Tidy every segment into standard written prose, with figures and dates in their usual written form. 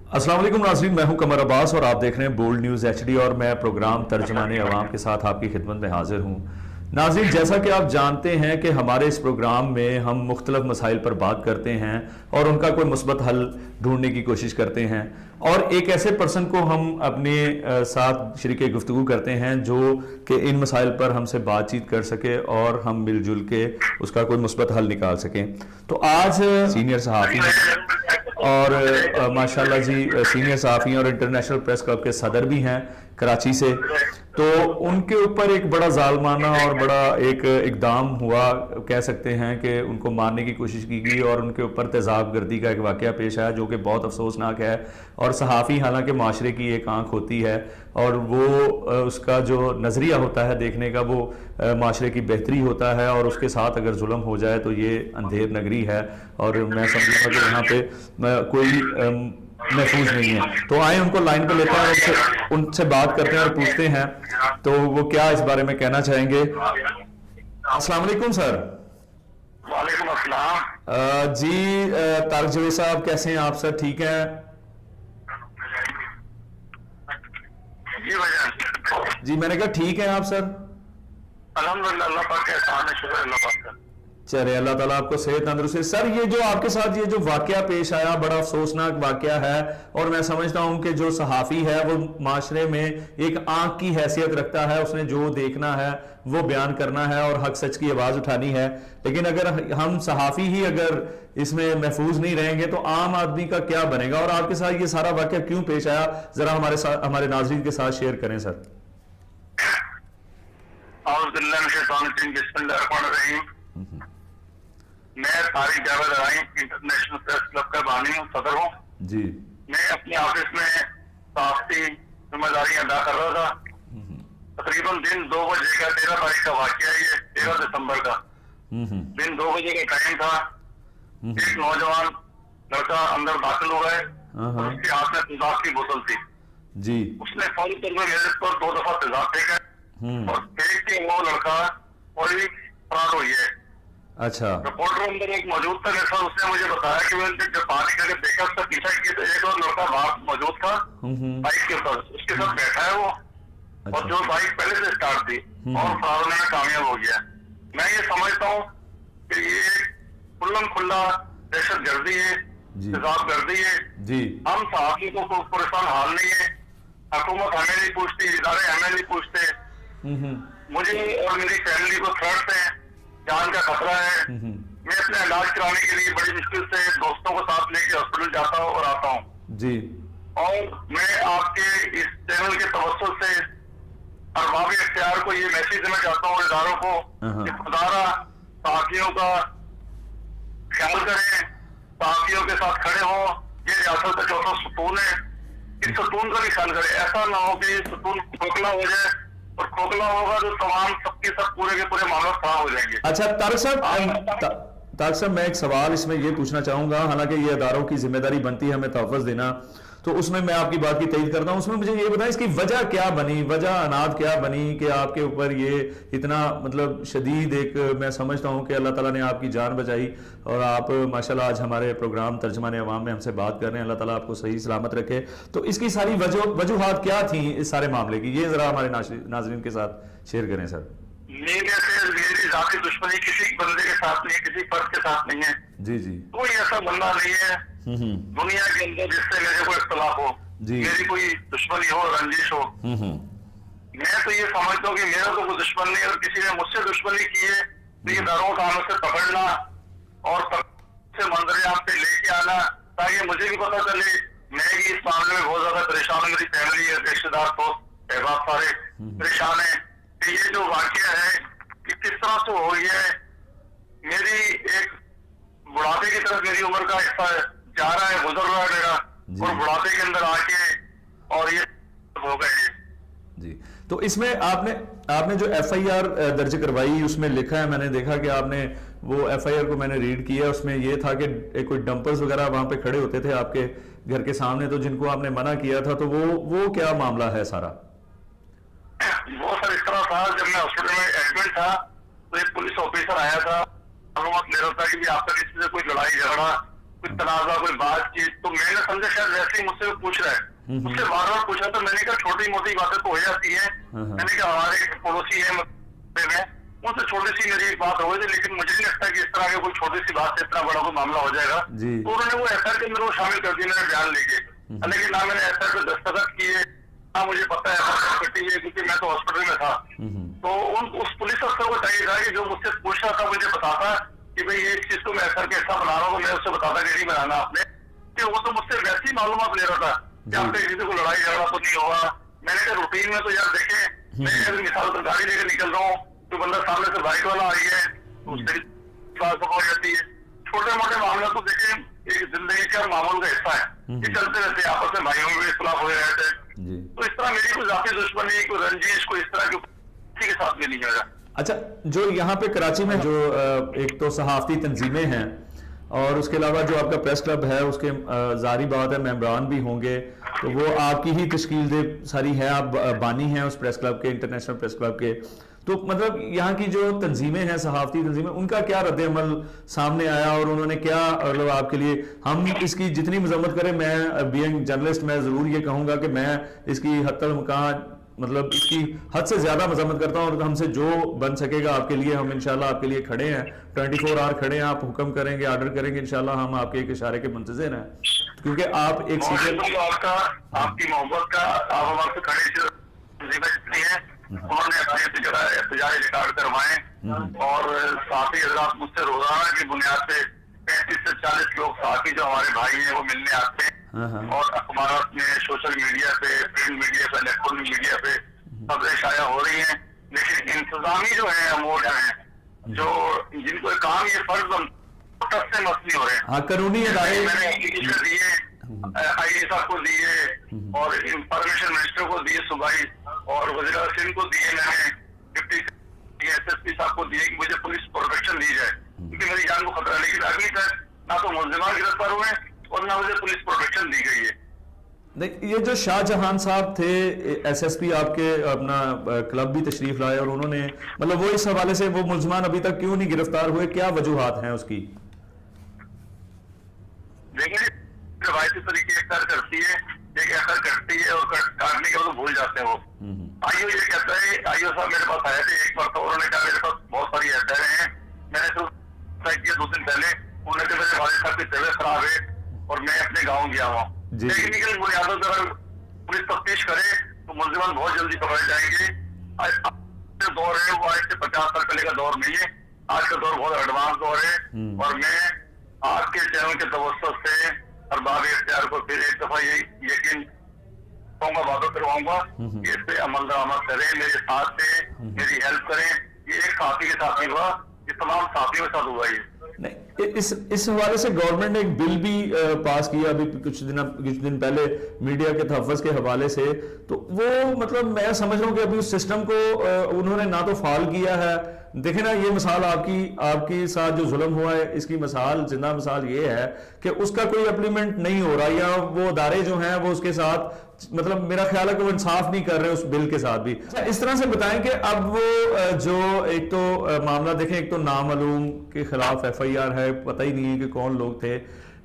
अस्सलाम वालेकुम नाज़रीन, मैं हूं कमर अब्बास और आप देख रहे हैं बोल्ड न्यूज़ एचडी और मैं प्रोग्राम तर्जमाने अवाम के साथ आपकी खिदमत में हाजिर हूं। नाज़रीन, जैसा कि आप जानते हैं कि हमारे इस प्रोग्राम में हम मुख्तलिफ मसाइल पर बात करते हैं और उनका कोई मुस्बत हल ढूंढने की कोशिश करते हैं और एक ऐसे पर्सन को हम अपने साथ शरीके गुफ्तगू करते हैं जो कि इन मसाइल पर हमसे बातचीत कर सके और हम मिलजुल के उसका कोई मुस्बत हल निकाल सकें। तो आज सीनियर सहाफ़ी और माशाल्लाह जी सीनियर सहाफ़ी और इंटरनेशनल प्रेस क्लब के सदर भी हैं कराची से, तो उनके ऊपर एक बड़ा जालमाना और बड़ा एक इकदाम हुआ, कह सकते हैं कि उनको मारने की कोशिश की गई और उनके ऊपर तेज़ाब गर्दी का एक वाक़या पेश आया जो कि बहुत अफसोसनाक है। और सहाफ़ी हालांकि माशरे की एक आंख होती है और वो उसका जो नज़रिया होता है देखने का वो माशरे की बेहतरी होता है और उसके साथ अगर जुल्म हो जाए तो ये अंधेर नगरी है और मैं समझूंगा कि यहाँ पे कोई महफूज नहीं है। तो आए उनको लाइन पे लेते हैं और उनसे बात करते हैं और पूछते हैं तो वो क्या इस बारे में कहना चाहेंगे। अस्सलाम वालेकुम सर। वालेकुम अस्सलाम। जी तारक जवेद साहब, कैसे हैं आप सर? ठीक हैं जी भैया। जी, मैंने कहा ठीक है आप सर? अल्हम्दुलिल्लाह, अल्लाह पाक का एहसान है, शुक्र अल्लाह पाक का। चले, अल्लाह ताला आपको सेहत तंदुरुस्ती। सर, ये जो आपके साथ ये जो वाकया पेश आया बड़ा अफसोसनाक वाकया है और मैं समझता हूं कि जो सहाफ़ी है वो माशरे में एक आंख की हैसियत रखता है, उसने जो देखना है वो बयान करना है और हक सच की आवाज़ उठानी है। लेकिन अगर हम सहाफ़ी ही अगर इसमें महफूज नहीं रहेंगे तो आम आदमी का क्या बनेगा? और आपके साथ ये सारा वाकया क्यों पेश आया, जरा हमारे नाज़रीन के साथ शेयर करें सर। मैं तारिक जावेद रहीम इंटरनेशनल प्रेस क्लब का बानी हूँ, सदर हूँ जी। मैं अपने ऑफिस में सहाफ़ती जिम्मेदारी अदा कर रहा था। तकरीबन दिन 2 बजे का 13 तारीख का वाकया है, ये 13 दिसंबर का दिन 2 बजे का टाइम था। एक नौजवान लड़का अंदर दाखिल हो गए, उसके हाथ में तेजाब की बोतल थी जी। उसने फौरी तौर पर मेरे पर 2 दफा तेजाब फेंका और फेंक के वो लड़का फौरी फरार हुई है। अच्छा। रिपोर्टर अंदर एक मौजूद था मेरे साथ, उसने मुझे बताया कि मैंने जब बाहर करके देखा उसका पीछा किया तो एक और लड़का बाहर मौजूद था बाइक के ऊपर, उसके साथ बैठा है वो। अच्छा। और जो बाइक पहले से स्टार्ट थी और फरार होने में कामयाब हो गया। मैं ये समझता हूँ कि ये खुल्लम खुल्ला दहशत गर्दी है, तेजाब गर्दी है जी। हम सहाफ़ी को कोई परेशान हाल नहीं है, हुकूमत हमें नहीं पूछती, इदारे हमें नहीं पूछते। मुझे और मेरी फैमिली को थ्रेट है, जान का खतरा है। मैं अपने इलाज कराने के लिए बड़ी मुश्किल से दोस्तों को साथ लेके हॉस्पिटल जाता हूँ और आता हूँ जी। और मैं आपके इस चैनल के तवज्जुह से अरबाब इख्तियार को ये मैसेज देना चाहता हूँ, इदारों को, कि खुदारा सहाफ़ियों का ख्याल करें, सहाफ़ियों के साथ खड़े हो। ये रियासत का चौथा सुकून है, इस सुकून का भी ख्याल करें। ऐसा ना हो कि सुकून खोखला हो जाए और खोखला होगा तो तमाम सबके सब पूरे के पूरे मामले खराब हो जाएंगे। अच्छा तारक साहब, मैं एक सवाल इसमें ये पूछना चाहूंगा, हालांकि ये अदारों की जिम्मेदारी बनती है हमें तहफ़्फ़ुज़ देना, तो उसमें मैं आपकी बात की तईद करता हूं। उसमें मुझे ये बताएं इसकी वजह क्या बनी, वजह अनाद क्या बनी कि आपके ऊपर ये इतना मतलब शदीद एक, मैं समझता हूं कि अल्लाह ताला ने आपकी जान बचाई और आप माशाल्लाह आज हमारे प्रोग्राम तर्जमाने अवाम में हमसे बात कर रहे हैं। अल्लाह ताला आपको सही सलामत रखे। तो इसकी सारी वजूहात क्या थी इस सारे मामले की, ये जरा हमारे नाज़रीन के साथ शेयर करें सर। मेरी जाती दुश्मनी किसी बंदे के साथ नहीं है, किसी फर्द के साथ नहीं है। जी जी। कोई ऐसा बंदा नहीं है दुनिया के अंदर जिससे मेरे को इख्तलाफ हो, मेरी कोई दुश्मनी हो, रंजिश हो। मैं तो ये समझता हूँ कि मेरा तो कोई दुश्मन नहीं है। अगर किसी ने मुझसे दुश्मनी की है तो ये दारों का से पकड़ना और से मंजर पे लेके आना ताकि मुझे भी पता चले। मैं भी इस मामले में बहुत ज्यादा परेशान हूँ, मेरी फैमिली है, रिश्तेदार, दोस्त अहबाब सारे परेशान है कि ये जो वाकया है कि किस तरह से हो गया है। मेरी एक बुढ़ापे की तरफ मेरी उम्र का हिस्सा जा रहा है, गुजर रहा है मेरा, और बुढ़ापे के अंदर आके और ये हो गए जी। तो इसमें आपने जो एफआईआर दर्ज करवाई उसमें लिखा है, मैंने देखा कि आपने वो एफआईआर को मैंने रीड किया, उसमें ये था कि कोई डंपर्स वगैरह वहां पे खड़े होते थे आपके घर के सामने, तो जिनको आपने मना किया था, तो वो क्या मामला है सारा? वो सर इस तरह था, जब मैं हॉस्पिटल में एडमिट था तो एक पुलिस ऑफिसर आया था, मालूमात ले रहा था कि आपका किसी से कोई लड़ाई झगड़ा कोई तनाजा, कोई बातचीत, तो मैंने समझा शायद वैसे ही मुझसे पूछ रहा है। मुझसे बार बार पूछा तो मैंने कहा छोटी मोटी बातें तो हो जाती है। मैंने कहा हमारे एक पड़ोसी है उनसे छोटी सी मेरी एक बात हो गई थी, लेकिन मुझे नहीं लगता कि इस तरह की कोई छोटी सी बात से इतना बड़ा कोई मामला हो जाएगा। तो उन्होंने वो एफआईआर के अंदर वो शामिल कर दिया मेरे बयान लेके, लेकिन ना मैंने एफआईआर पे दस्तखत किए, ना मुझे पता है एफआईआर कटी है, क्योंकि मैं तो हॉस्पिटल में था। तो उस पुलिस अफसर को चाहिए था कि जो मुझसे पूछ रहा था मुझे बताता कि भाई ये चीज को मैं एफआईआर के हिस्सा बना रहा हूँ, मैं उससे बताता कि नहीं बनाना आपने, कि वो तो मुझसे वैसी मालूमात ले रहा था कि आपके किसी को लड़ाई झगड़ा तो नहीं होगा। मैंने कहा रूटीन में तो यार देखे, मैं अगर मिसाल पर गाड़ी लेकर निकल रहा हूँ तो बंदा सामने से बाइक वाला आई है तो उससे हो जाती है। छोटे मोटे मामले तो देखे एक जिंदगी का मामूल का हिस्सा है, ये चलते रहते हैं, आपस में भाइयों में भी इख्तिलाफ हो रहते हैं। तो इस तरह मेरी कोई जाती दुश्मनी, कोई रंजिश, कोई इस तरह की किसी के साथ भी नहीं होगा। अच्छा, जो यहाँ पे कराची में जो एक तो सहाफती तंजीमें हैं और उसके अलावा जो आपका प्रेस क्लब है, उसके जारी बात है मेंबरान भी होंगे, तो वो आपकी ही तश्कील दे सारी है, आप बानी हैं उस प्रेस क्लब के, इंटरनेशनल प्रेस क्लब के। तो मतलब यहाँ की जो तंजीमें हैं, सहाफती तंजीमें, उनका क्या रद्द-ए-अमल सामने आया और उन्होंने क्या मतलब आपके लिए, हम इसकी जितनी मजम्मत करें, मैं बीइंग जर्नलिस्ट मैं ज़रूर ये कहूँगा कि मैं इसकी हद तक मतलब इसकी हद से ज्यादा मजम्मत करता हूँ और हमसे जो बन सकेगा आपके लिए हम इंशाल्लाह आपके लिए खड़े हैं, 24 आवर खड़े हैं। आप हुक्म करेंगे, ऑर्डर करेंगे, इंशाल्लाह हम आपके एक इशारे के मुंतज़िर हैं, क्योंकि आप एक आपकी मोहब्बत का आप हमारे खड़े हैं। उन्होंने अपने तजारी रिकॉर्ड करवाए और साथी हजरात मुझसे रोजाना की बुनियाद पे 35 से 40 लोग साथी जो हमारे भाई हैं वो मिलने आते हैं और अखबार में, सोशल मीडिया पे, प्रिंट मीडिया पे, इलेक्ट्रॉनिक मीडिया पे खबरें शाया हो रही हैं। लेकिन इंतजामी जो है अमूर हैं, जो जिनको काम ये फर्ज से मस नहीं हो रहे हैं, कानूनी अदारे मैंने एप्लीकेशन दिए, आई साहब को दिए और इंफॉर्मेशन मिनिस्टर को दिए सूबाई और वज़ीर सिंध को दिए, मैंने डिप्टी एसएसपी साहब को दिए कि मुझे पुलिस प्रोटेक्शन दी जाए, क्योंकि मेरी जान को खतरा। लेकिन अगली तक ना तो मुलजिमान गिरफ्तार हुए और ना मुझे पुलिस प्रोटेक्शन दी गई है। नहीं, ये जो शाहजहां साहब थे एसएसपी आपके, अपना क्लब भी तशरीफ लाए और उन्होंने मतलब वो इस हवाले से वो मुलजिमान अभी तक क्यों नहीं गिरफ्तार हुए, क्या वजूहात हैं उसकी? देखिए रवायती तरीके इख्तियार करती है, एक असर करती है और काटने के बाद भूल जाते हैं वो। आईओ ये कहता है, आईओ साहब मेरे पास आए थे एक बार, तो उन्होंने कहा मेरे पास बहुत सारी एफआईआर हैं। मैंने तो किया 2 दिन पहले, उन्होंने कहा मेरे वालिद साहब की तबीयत खराब है और मैं अपने गाँव गया हुआ। टेक्निकल बुनियादों पर अगर पुलिस तफ्तीश करे तो मुलजिमान बहुत जल्दी पकड़े जाएंगे। आज दौर है वो आज से 50 साल पहले का दौर नहीं है, आज का दौर बहुत एडवांस दौर है। और मैं आपके चैनल के तवज्जुह से अरबाब इख्तियार को फिर एक दफा ये यकीन कहूँगा, वादा करवाऊंगा कि इस पे अमल दरामद करें, मेरे साथ से मेरी हेल्प करें। ये एक साथी के साथ नहीं हुआ, ये तमाम साथियों के साथ हुआ। ये नहीं, इस हवाले से गवर्नमेंट ने एक बिल भी पास किया अभी कुछ दिन पहले मीडिया के तहफ़्फ़ुज़ के हवाले से, तो वो मतलब मैं समझ रहा हूँ कि अभी उस सिस्टम को उन्होंने ना तो फाल किया है। देखे ना, ये मिसाल आपकी साथ जो जुल्म हुआ है, इसकी मिसाल, जिंदा मिसाल ये है कि उसका कोई इम्प्लीमेंट नहीं हो रहा, या वो अदारे जो हैं वो उसके साथ मतलब मेरा ख्याल है कि वो इंसाफ नहीं कर रहे उस बिल के साथ भी। इस तरह से बताएं कि अब वो जो एक तो मामला देखें, एक तो नामालूम के खिलाफ एफआईआर है, पता ही नहीं है कि कौन लोग थे,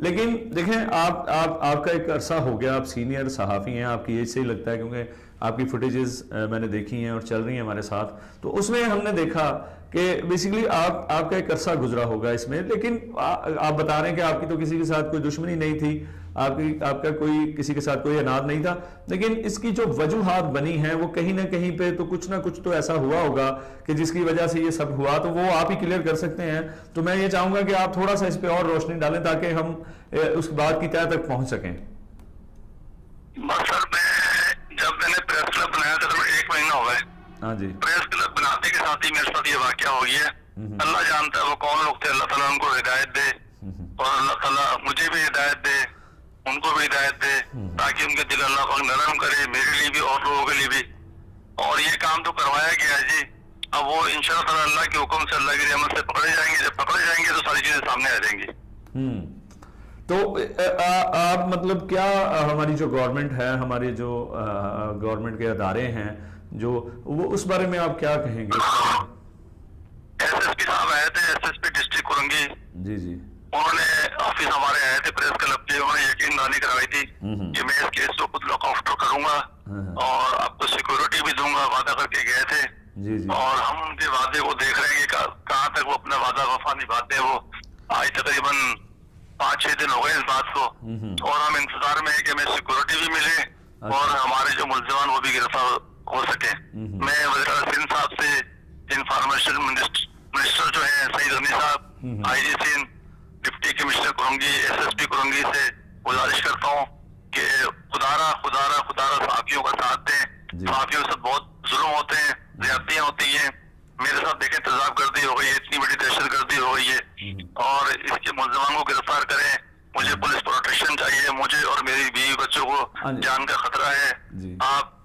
लेकिन देखें आपका एक अरसा हो गया, आप सीनियर सहाफ़ी हैं, आपकी एज से ही लगता है, क्योंकि आपकी फुटेजेस मैंने देखी हैं और चल रही हैं हमारे साथ, तो उसमें हमने देखा कि बेसिकली आपका एक अरसा गुजरा होगा इसमें। लेकिन आप बता रहे हैं कि आपकी तो किसी के साथ कोई दुश्मनी नहीं थी, आपका कोई किसी के साथ कोई अनाद नहीं था, लेकिन इसकी जो वजूहात बनी हैं वो कहीं ना कहीं पे तो कुछ ना कुछ तो ऐसा हुआ होगा कि जिसकी वजह से ये सब हुआ, तो वो आप ही क्लियर कर सकते हैं। तो मैं ये चाहूंगा कि आप थोड़ा सा इस पे और रोशनी डालें ताकि हम उस बात की तह तक पहुंच सकें। जब मैंने प्रेस क्लब बनाया था तो 1 महीना हो गया। हाँ जी। प्रेस क्लब बनाने के साथ ही मेरे साथ ये वाकया हो गया। अल्लाह जानता है वो कौन लोग थे, अल्लाह ताला उनको हिदायत दे और अल्लाह ताला मुझे भी हिदायत दे, उनको भी हिदायत दे, ताकि उनके दिल अल्लाह पाक नरम करे, मेरे लिए भी और लोगों के लिए भी। और ये काम तो करवाया गया जी, अब वो इंशाअल्लाह ताला अल्लाह के हुक्म से, अल्लाह की रहमत से पकड़े जाएंगे। जब पकड़े जाएंगे तो सारी चीजें सामने आ जाएंगी। तो आप मतलब क्या हमारी जो गवर्नमेंट है, हमारे जो गवर्नमेंट के अदारे हैं जो, वो उस बारे में आप क्या कहेंगे? एसएसपी साहब आए थे, एसएसपी डिस्ट्रिक्ट कुरंगी जी जी, उन्होंने ऑफिस हमारे आए थे प्रेस क्लब के, उन्होंने यकीन दहानी करवाई थी कि मैं इस केस को खुद लुक आफ्टर करूंगा और आपको सिक्योरिटी भी दूंगा, वादा करके गए थे। जी जी। और हम उनके वादे को देख रहे हैं कि कहाँ तक वो अपना वादा वफा निभाते हैं। वो आज तकरीबन 5-6 दिन हो गए इस बात को, और हम इंतजार में है कि हमें सिक्योरिटी भी मिले और हमारे जो मुल्जिमान वो भी गिरफ्तार हो सके। मैं वज़ीर सिंध साहब से, इंफॉर्मेशन मिनिस्टर जो है सईद गनी साहब, IG Sindh, deputy commissioner Korangi, SSP Korangi से गुजारिश करता हूँ कि खुदारा खुदारा खुदारा सहाफियों का साथ दें। सहाफियों के साथ बहुत जुल्म होते हैं, ज्यादतियां होती हैं। मेरे साथ देखें तेजाबगर्दी हो गई है, इतनी बड़ी दहशतगर्दी हो गई है, और इसके मुल्जिमान को गिरफ्तार करें। मुझे पुलिस प्रोटेक्शन चाहिए, मुझे और मेरी बीवी बच्चों को जान का खतरा है। आप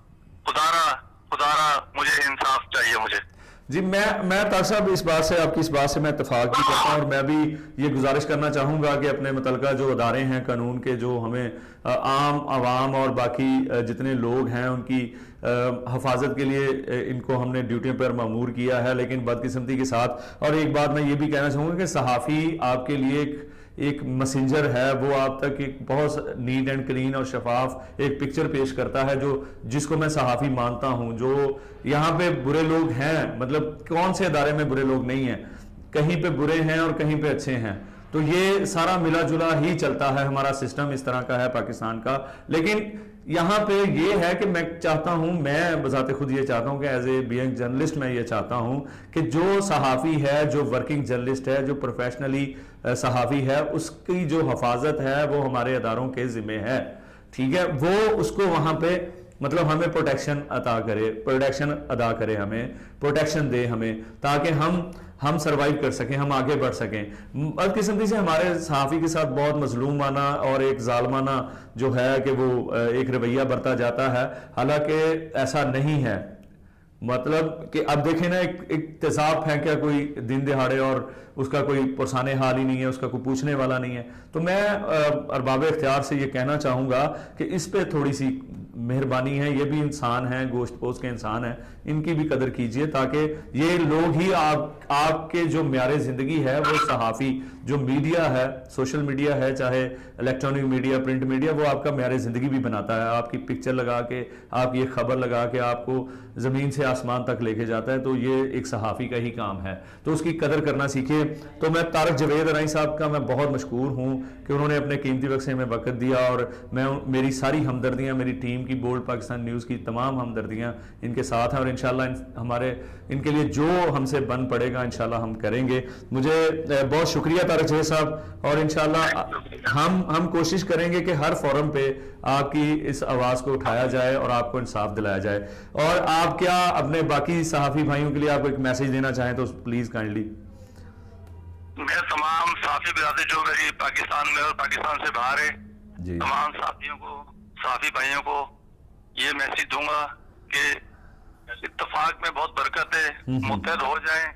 खुदारा खुदारा मुझे इंसाफ चाहिए मुझे। जी, मैं तार साहब इस बात से, आपकी इस बात से मैं इत्तेफाक भी करता हूँ, और मैं भी ये गुजारिश करना चाहूँगा कि अपने मुतलका जो अदारे हैं कानून के, जो हमें आम आवाम और बाकी जितने लोग हैं उनकी हिफाजत के लिए इनको हमने ड्यूटियों पर मामूर किया है, लेकिन बदकिस्मती के साथ। और एक बात मैं ये भी कहना चाहूँगा कि सहाफ़ी आपके लिए एक मैसेंजर है, वो आप तक एक बहुत नीट एंड क्लीन और शफाफ एक पिक्चर पेश करता है, जो जिसको मैं सहाफ़ी मानता हूं। जो यहाँ पे बुरे लोग हैं, मतलब कौन से अदारे में बुरे लोग नहीं हैं, कहीं पे बुरे हैं और कहीं पे अच्छे हैं, तो ये सारा मिला जुला ही चलता है। हमारा सिस्टम इस तरह का है पाकिस्तान का। लेकिन यहाँ पे ये है कि मैं चाहता हूँ, मैं बजाते खुद ये चाहता हूँ कि एज ए बीइंग जर्नलिस्ट मैं ये चाहता हूँ कि जो सहाफ़ी है, जो वर्किंग जर्नलिस्ट है, जो प्रोफेशनली सहाफ़ी है, उसकी जो हिफाजत है वो हमारे अदारों के ज़िम्मे है। ठीक है, वो उसको वहाँ पे मतलब हमें प्रोटेक्शन अता करे, प्रोटेक्शन अदा करे, हमें प्रोटेक्शन दे हमें, ताकि हम सरवाइव कर सकें, हम आगे बढ़ सकें। बदकिस्मती से हमारे सहाफ़ी के साथ बहुत मजलूमाना और एक जालमाना जो है कि वो एक रवैया बरता जाता है, हालांकि ऐसा नहीं है। मतलब कि अब देखें ना, एक तेजाब फेंका कोई दिन दिहाड़े और उसका कोई पुरसाने हाल ही नहीं है, उसका कोई पूछने वाला नहीं है। तो मैं अरबाब इख्तियार से ये कहना चाहूँगा कि इस पे थोड़ी सी मेहरबानी है, ये भी इंसान हैं, गोश्त पोश के इंसान हैं, इनकी भी कदर कीजिए, ताकि ये लोग ही आपके जो म्यारे ज़िंदगी है, वो सहाफ़ी जो मीडिया है, सोशल मीडिया है, चाहे इलेक्ट्रॉनिक मीडिया, प्रिंट मीडिया, वो आपका म्यारे ज़िंदगी भी बनाता है। आपकी पिक्चर लगा के, आप ये खबर लगा के आपको ज़मीन से आसमान तक लेके जाता है, तो ये एक सहाफ़ी का ही काम है, तो उसकी कदर करना सीखिए। तो मैं तारक जवेद अराई साहब का मैं बहुत मशकूर हूँ कि उन्होंने अपने कीमती वक्त से हमें वक्त दिया, और मेरी सारी हमदर्दियाँ, मेरी टीम की, बोल्ड पाकिस्तान न्यूज़ की तमाम हमदर्दियाँ इनके साथ हैं, और इंशाल्लाह हमारे इनके लिए जो हमसे बन पड़ेगा इंशाल्लाह हम करेंगे। मुझे बहुत शुक्रिया तारक जवेद साहब, और इंशाल्लाह हम कोशिश करेंगे कि हर फोरम पे आपकी इस आवाज़ को उठाया जाए और आपको इंसाफ दिलाया जाए। और आप क्या अपने बाकी सहाफ़ी भाइयों के लिए आपको एक मैसेज देना चाहें तो प्लीज़ काइंडली। मैं तमाम साथी बिरादरी जो मेरी पाकिस्तान में और पाकिस्तान से बाहर है, तमाम साथियों को, साथी भाइयों को ये मैसेज दूंगा कि इत्तेफाक में बहुत बरकत है, मुत्तहद हो जाएं,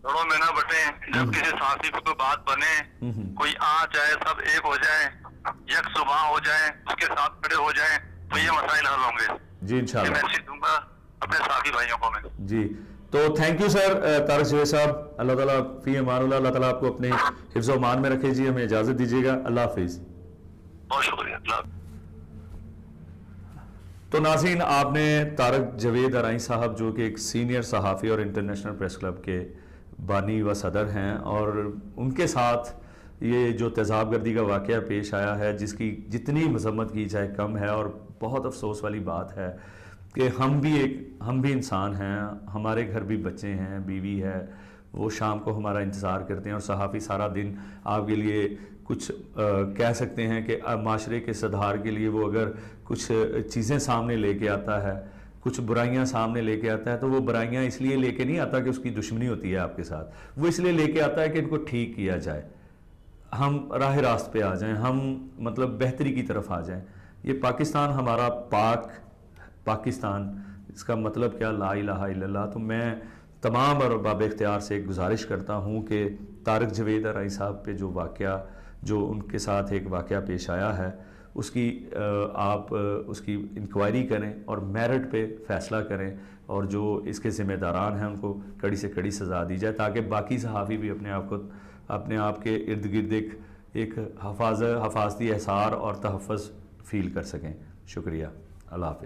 लड़ों में ना बटे। जब किसी साथी को कोई बात बने, कोई आ जाए, सब एक हो जाए, एक सुबह हो जाए, उसके साथ खड़े हो जाए, तो ये मसाइल हल होंगे जी इंशाल्लाह। मैसेज दूंगा अपने साथी भाइयों को मैं जी। तो thank you sir Tariq Javed साहब, अल्लाह ताला फी अमानुल्लाह, अल्लाह ताला आपको अपने हिफ्ज़ व मान में रखे जी। हमें इजाज़त दीजिएगा, अल्लाह हाफिज़। बहुत शुक्रिया। तो नाज़रीन, आपने तारक जवेद अराई साहब जो कि एक सीनियर सहाफ़ी और इंटरनेशनल प्रेस क्लब के बानी व सदर हैं, और उनके साथ ये जो तेज़ाबगर्दी का वाक़या पेश आया है, जिसकी जितनी मज़म्मत की जाए कम है, और बहुत अफसोस वाली बात है कि हम भी इंसान हैं, हमारे घर भी बच्चे हैं, बीवी है, वो शाम को हमारा इंतज़ार करते हैं, और सहाफ़ी सारा दिन आपके लिए कुछ कह सकते हैं कि माशरे के सुधार के लिए वो अगर कुछ चीज़ें सामने लेके आता है, कुछ बुराइयां सामने लेके आता है, तो वो बुराइयां इसलिए लेके नहीं आता कि उसकी दुश्मनी होती है आपके साथ, वो इसलिए लेके आता है कि इनको ठीक किया जाए, हम राह रास्त पे आ जाएं, हम मतलब बेहतरी की तरफ आ जाएं। ये पाकिस्तान हमारा पाकिस्तान, इसका मतलब क्या, ला इलाहा इल्लल्लाह। तो मैं तमाम अरबाब इख्तियार से एक गुजारिश करता हूँ कि तारक जवेद अराई साहब पे जो वाक़या, जो उनके साथ एक वाक़या पेश आया है, उसकी आप उसकी इंक्वायरी करें और मेरिट पे फ़ैसला करें, और जो इसके ज़िम्मेदारान हैं उनको कड़ी से कड़ी सज़ा दी जाए, ताकि बाकी सहाफ़ी भी अपने आप के इर्द गिर्द एक एक हफाजती एहसार और तहफ़्फ़ुज़ फ़ील कर सकें। शुक्रिया। अल्लाह हाफ़िज़।